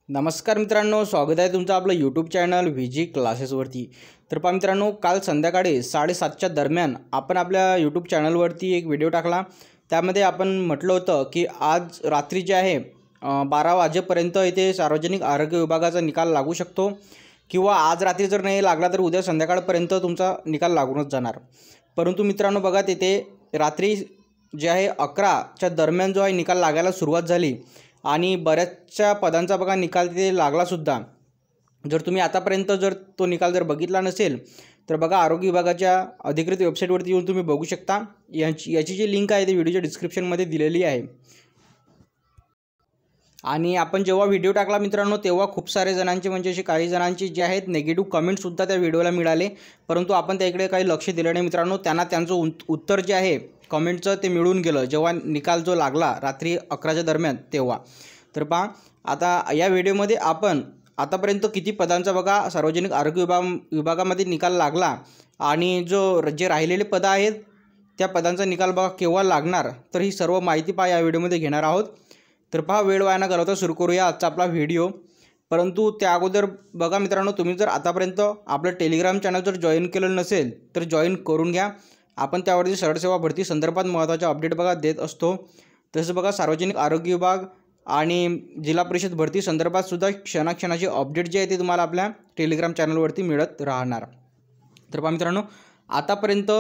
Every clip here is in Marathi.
नमस्कार मित्रांनो, स्वागत आहे तुमचं आपलं यूट्यूब चॅनल VG क्लासेसवरती। तर पहा मित्रांनो, काल संध्याकाळी 7:30च्या दरम्यान आपण आपल्या यूट्यूब चॅनलवरती एक व्हिडिओ टाकला। त्यामध्ये आपण म्हटलं होतं की आज रात्री जे आहे 12 वाजेपर्यंत इथे सार्वजनिक आरोग्य विभागाचा निकाल लागू शकतो किंवा आज रात्री जर नाही लागला तर उद्या संध्याकाळपर्यंत तुमचा निकाल लागूनच जाणार। परंतु मित्रांनो बघा, तिथे रात्री जे आहे 11च्या दरम्यान जो आहे निकाल लागायला सुरुवात झाली आणि बऱ्याचशा पदांचा बघा निकाल तिथे लागलासुद्धा। जर तुम्ही आतापर्यंत जर तो निकाल जर बघितला नसेल तर बघा, आरोग्य विभागाच्या अधिकृत वेबसाईटवरती येऊन तुम्ही बघू शकता। याची जी लिंक आहे ती व्हिडिओच्या डिस्क्रिप्शनमध्ये दिलेली आहे। आणि आपण जेव्हा व्हिडिओ टाकला मित्रांनो, तेव्हा खूप सारे जणांचे म्हणजे असे काही जणांचे जे आहेत नेगेटिव्ह कमेंटसुद्धा त्या व्हिडिओला मिळाले, परंतु आपण त्याकडे काही लक्ष दिलं नाही मित्रांनो। त्यांना त्यांचं उत्तर जे आहे कमेंटचं ते मिळून गेलं जेव्हा निकाल जो लागला रात्री 11च्या दरम्यान तेव्हा। तर पहा, आता या व्हिडिओमध्ये आपण आतापर्यंत किती पदांचा बघा सार्वजनिक आरोग्य विभागामध्ये निकाल लागला आणि जे राहिलेले पदं आहेत त्या पदांचा निकाल बघा केव्हा लागणार, तर ही सर्व माहिती पहा या व्हिडिओमध्ये घेणार आहोत। तर पहा, वेळ वाया न घालवता सुरू करूया आजचा आपला व्हिडिओ। परंतु त्या अगोदर बघा मित्रांनो, तुम्ही जर आतापर्यंत आपलं टेलिग्राम चॅनल जर जॉईन केलं नसेल तर जॉईन करून घ्या। आपण त्यावरती सरळसेवा भरती संदर्भात महत्त्वाचे अपडेट बघा देत असतो। तसं बघा, सार्वजनिक आरोग्य विभाग आणि जिल्हा परिषद भरती संदर्भात सुद्धा क्षणाक्षणाचे अपडेट जे आहे ते तुम्हाला आपल्या टेलिग्राम चॅनलवरती मिळत राहणार। तर पहा मित्रांनो, आतापर्यंत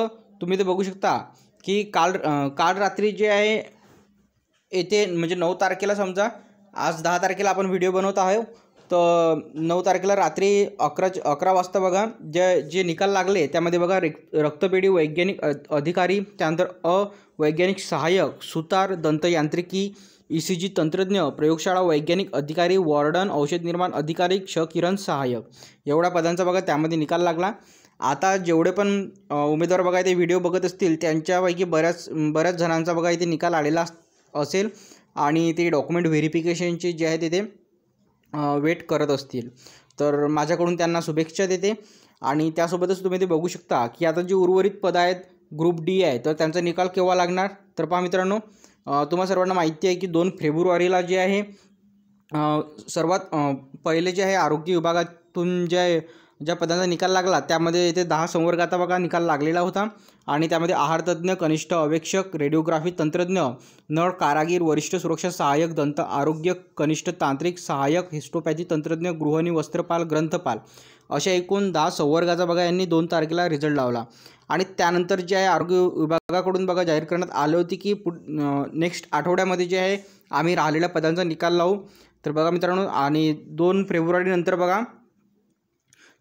तुम्ही ते बघू शकता की काल रात्री जे आहे येथे म्हणजे 9 तारखेला, समजा आज 10 तारखेला आपण व्हिडिओ बनवत आहोत, तर 9 तारखेला रात्री 11 वाजता बघा जे निकाल लागले त्यामध्ये बघा रक्तपेढी वैज्ञानिक अधिकारी, त्यानंतर अवैज्ञानिक सहाय्यक, सुतार, दंतयांत्रिकी, ECG तंत्रज्ञ, प्रयोगशाळा वैज्ञानिक अधिकारी, वॉर्डन, औषध निर्माण अधिकारी, किरण सहाय्यक एवढ्या पदांचा बघा त्यामध्ये निकाल लागला। आता जेवढे पण उमेदवार बघा ते व्हिडिओ बघत असतील त्यांच्यापैकी बऱ्याच जणांचा बघा इथे निकाल आलेला असेल आणि ते डॉक्युमेंट व्हेरिफिकेशनचे जे आहे ते वेट करत असतील। तर माझ्याकडून त्यांना शुभेच्छा देते। आणि त्यासोबतच तुम्ही ते बघू शकता की आता जी उर्वरित पदं आहेत ग्रुप D आहे, तर त्यांचा निकाल केव्हा लागणार। तर पहा मित्रांनो, तुम्हा सर्वांना माहिती आहे की 2 फेब्रुवारीला जे आहे सर्वात पहिले जे आहे आरोग्य विभागातून ज्या पदांचा निकाल लागला त्यामध्ये इथे 10 संवर्गाचा बघा निकाल लागलेला होता आणि त्यामध्ये आहारतज्ञ, कनिष्ठ अवेक्षक, रेडिओग्राफी तंत्रज्ञ, नळ कारागीर, वरिष्ठ सुरक्षा सहाय्यक, दंत आरोग्य, कनिष्ठ तांत्रिक सहाय्यक, हिस्टोपॅथी तंत्रज्ञ, गृहिणी, वस्त्रपाल, ग्रंथपाल अशा एकूण 10 संवर्गाचा बघा यांनी 2 तारखेला रिझल्ट लावला। आणि त्यानंतर जे आहे आरोग्य विभागाकडून बघा जाहीर करण्यात आले होते की नेक्स्ट आठवड्यामध्ये जे आहे आम्ही राहिलेल्या पदांचा निकाल लावू। तर बघा मित्रांनो, आणि 2 फेब्रुवारी नंतर बघा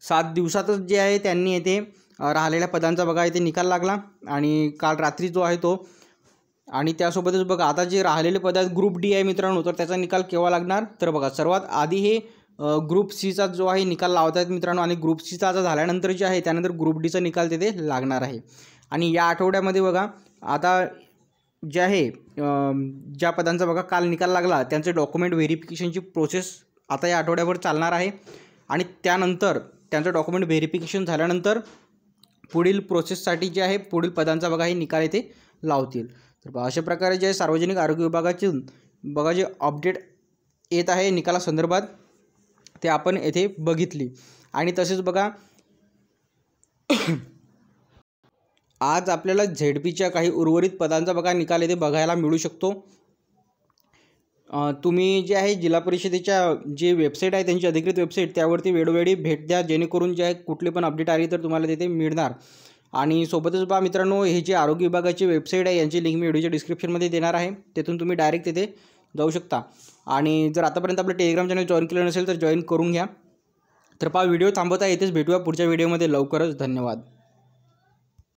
7 दिवसातच जे आहे त्यांनी येथे राहिलेल्या पदांचा बघा इथे निकाल लागला आणि काल रात्री जो आहे तो। आणि त्यासोबतच बघा आता जे राहिलेले पद आहेत ग्रुप D आहे मित्रांनो, तर त्याचा निकाल केव्हा लागणार। तर बघा, सर्वात आधी हे ग्रुप Cचा जो आहे निकाल लावत आहेत मित्रांनो, आणि ग्रुप Cचा आता झाल्यानंतर जे आहे त्यानंतर ग्रुप Dचा निकाल तिथे लागणार आहे। आणि या आठवड्यामध्ये बघा आता जे आहे ज्या पदांचा बघा काल निकाल लागला त्यांचे डॉक्युमेंट व्हेरिफिकेशनची प्रोसेस आता या आठवड्याभर चालणार आहे आणि त्यानंतर त्यांचं डॉक्युमेंट व्हेरिफिकेशन झाल्यानंतर पुढील प्रोसेससाठी जे आहे पुढील पदांचा बघा हे निकाल येथे लावतील। तर अशा प्रकारे जे सार्वजनिक आरोग्य विभागातून बघा जे अपडेट येत आहे निकालासंदर्भात ते आपण येथे बघितली। आणि तसेच बघा आज आपल्याला ZPच्या काही उर्वरित पदांचा बघा निकाल येथे बघायला मिळू शकतो। तुम्ही जे आहे जिल्हा परिषदेच्या जे वेबसाईट आहे त्यांची अधिकृत वेबसाईट त्यावरती वेळोवेळी भेट द्या, जेणेकरून जे आहे कुठले पण अपडेट आली तर तुम्हाला तिथे मिळणार। आणि सोबतच पहा मित्रांनो, हे जे आरोग्य विभागाची वेबसाईट आहे यांची लिंक मी व्हिडिओच्या डिस्क्रिप्शनमध्ये देणार आहे, तिथून तुम्ही डायरेक्ट तिथे जाऊ शकता। आणि जर आतापर्यंत आपलं टेलिग्राम चॅनल जॉईन केलं नसेल तर जॉईन करून घ्या। तर पहा, व्हिडिओ थांबवता येथेच भेटूया पुढच्या व्हिडिओमध्ये लवकरच। धन्यवाद।